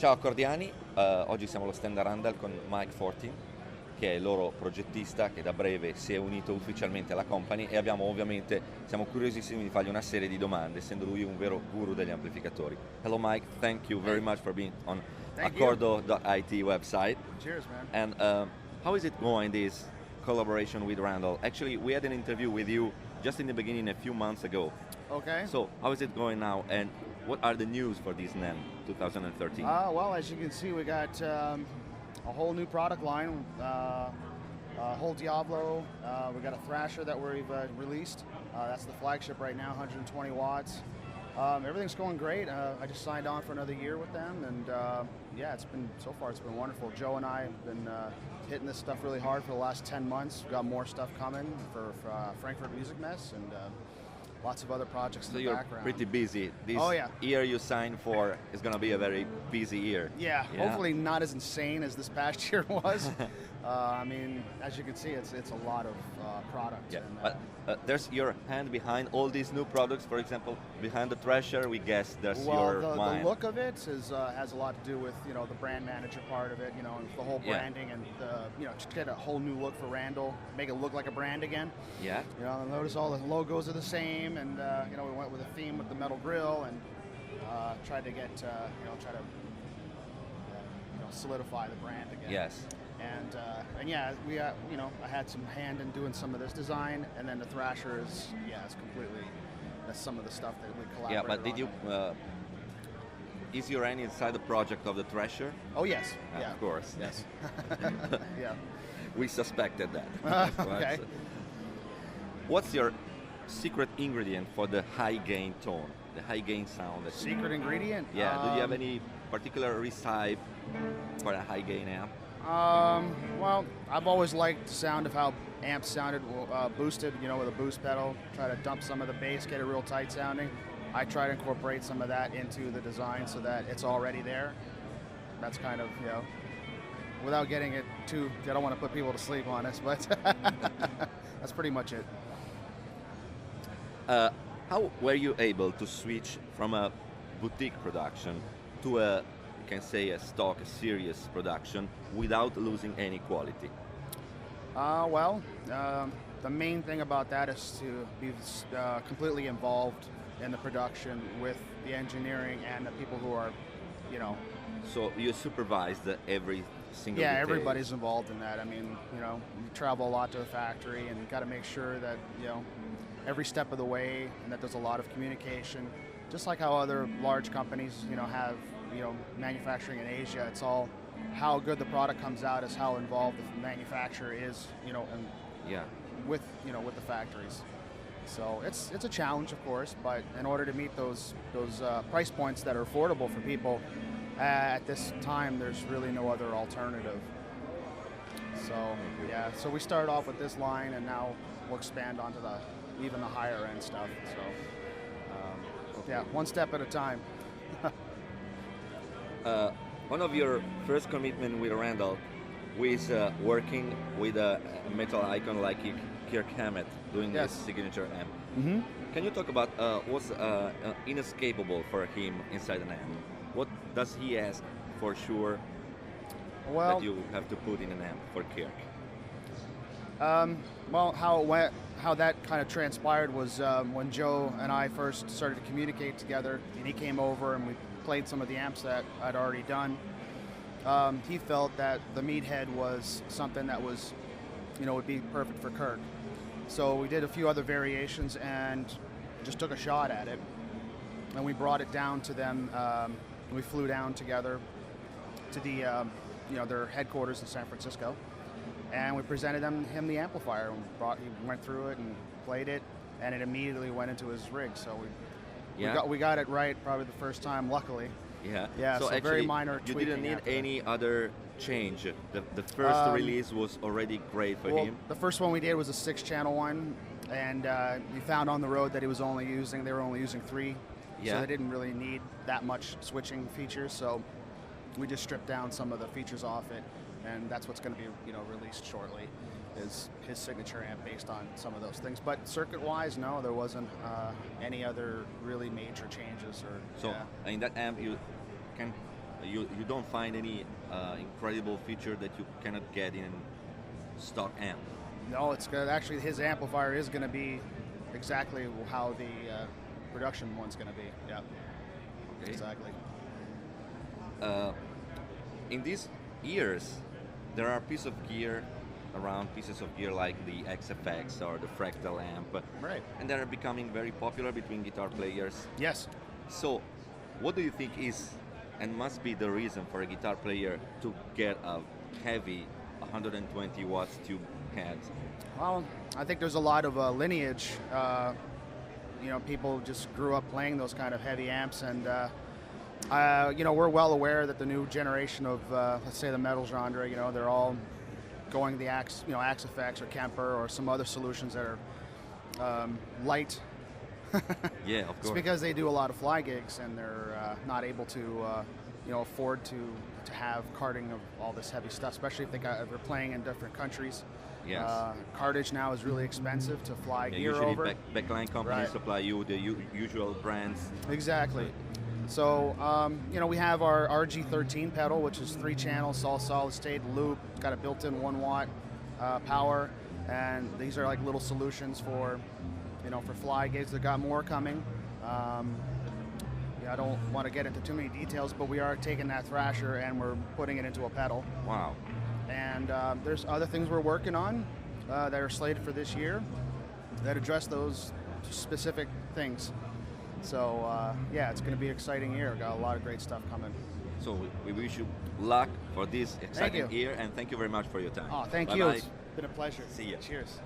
Ciao accordiani, oggi siamo allo stand Randall con Mike Fortin, che è il loro progettista che da breve si è unito ufficialmente alla company e siamo curiosissimi di fargli una serie di domande, essendo lui un vero guru degli amplificatori. Hello Mike, thank you very much for being on accordo.it website. Cheers, man. And how is it going, this collaboration with Randall? Actually, we had an interview with you just in the beginning a few months ago. Okay. So, how is it going now, and what are the news for this NAMM 2013? Well, as you can see, we got a whole new product line, a whole Diablo. We got a Thrasher that we've released. That's the flagship right now, 120 watts. Everything's going great. I just signed on for another year with them, and yeah, so far it's been wonderful. Joe and I have been hitting this stuff really hard for the last 10 months. We've got more stuff coming for Frankfurt Music Mess, and lots of other projects in the background. So you're pretty busy. This Oh, yeah. year you signed for is going to be a very busy year. Yeah, hopefully not as insane as this past year was. I mean, as you can see, it's a lot of product. Yeah, And, but there's your hand behind all these new products. For example, behind the Thrasher, we guess there's well, your the mind. look of it has a lot to do with the brand manager part of it, and the whole Yeah. branding and just get a whole new look for Randall, make it look like a brand again. Yeah. Notice all the logos are the same, and we went with a theme with the metal grill and tried to get solidify the brand again. Yes. And yeah, we I had some hand in doing some of this design, and then the Thrasher it's completely, that's some of the stuff that we collaborated Yeah, but did on. you? Is your hand inside the project of the Thrasher? Oh yes, yeah, Of course. yes, yeah. We suspected that. Okay. What's your secret ingredient for the high gain tone, the high gain sound? Secret ingredient? Yeah. Do you have any particular recipe for a high gain amp? Well, I've always liked the sound of how amps sounded boosted, with a boost pedal. Try to dump some of the bass, get it real tight sounding. I try to incorporate some of that into the design so that it's already there. That's kind of, without getting it too, I don't want to put people to sleep on this, but that's pretty much it. How were you able to switch from a boutique production to a serious production without losing any quality? The main thing about that is to be completely involved in the production with the engineering and the people who are, So you supervised every single Yeah, detail. everybody's involved in that. I mean, you travel a lot to the factory and got to make sure that, every step of the way, and that there's a lot of communication. Just like how other large companies, have, manufacturing in Asia, it's all how good the product comes out is how involved the manufacturer is, and Yeah. with the factories. So it's a challenge, of course, but in order to meet those price points that are affordable for people at this time, there's really no other alternative. So yeah, so we started off with this line, and now we'll expand onto even the higher end stuff. So yeah, one step at a time. One of your first commitment with Randall was working with a metal icon like Kirk Hammett doing Yes. this signature amp. Mm-hmm. Can you talk about what's inescapable for him inside an amp? What does he ask for sure Well, that you have to put in an amp for Kirk? How that kind of transpired was when Joe and I first started to communicate together, and he came over and we played some of the amps that I'd already done. He felt that the Meathead was something that was, would be perfect for Kirk. So we did a few other variations and just took a shot at it, and we brought it down to them. We flew down together to the their headquarters in San Francisco, and we presented him the amplifier. And he went through it and played it, and it immediately went into his rig. So we got it right probably the first time, luckily. Yeah. Yeah. So actually, very minor you tweaking. didn't need after any other change. The first release was already great for him. The first one we did was a 6-channel one, and we found on the road that they were only using 3. Yeah. So they didn't really need that much switching features. So we just stripped down some of the features off it, and that's what's going to be released shortly, is his signature amp based on some of those things. But circuit-wise, no, there wasn't any other really major changes. So in that amp, you can You don't find any incredible feature that you cannot get in stock amp. No, it's good. Actually, his amplifier is going to be exactly how the production one's going to be. Yeah, Okay. exactly. In these years, there are pieces of gear like the XFX or the fractal amp, Right. and they are becoming very popular between guitar players. Yes. So, what do you think is and must be the reason for a guitar player to get a heavy 120 watts tube head? Well, I think there's a lot of lineage. People just grew up playing those kind of heavy amps, and we're well aware that the new generation of, let's say, the metal genre, they're all going the Axe FX or Kemper or some other solutions that are light. Yeah, of It's course. because they do a lot of fly gigs, and they're not able to, afford to have carting of all this heavy stuff, especially if they're playing in different countries. Yes. Cartage now is really expensive to fly Yeah, gear usually over. backline companies Right. supply you the usual brands. Exactly. So, we have our RG13 pedal, which is 3 channels, all solid state loop. It's got a built-in 1 watt power, and these are like little solutions for fly gigs. They've got more coming. I don't want to get into too many details, but we are taking that Thrasher and we're putting it into a pedal. Wow. And there's other things we're working on that are slated for this year that address those specific things. So it's going to be an exciting year. Got a lot of great stuff coming. So we wish you luck for this exciting you. year, and thank you very much for your time. Oh, thank Bye you. bye. It's been a pleasure. See ya. Cheers.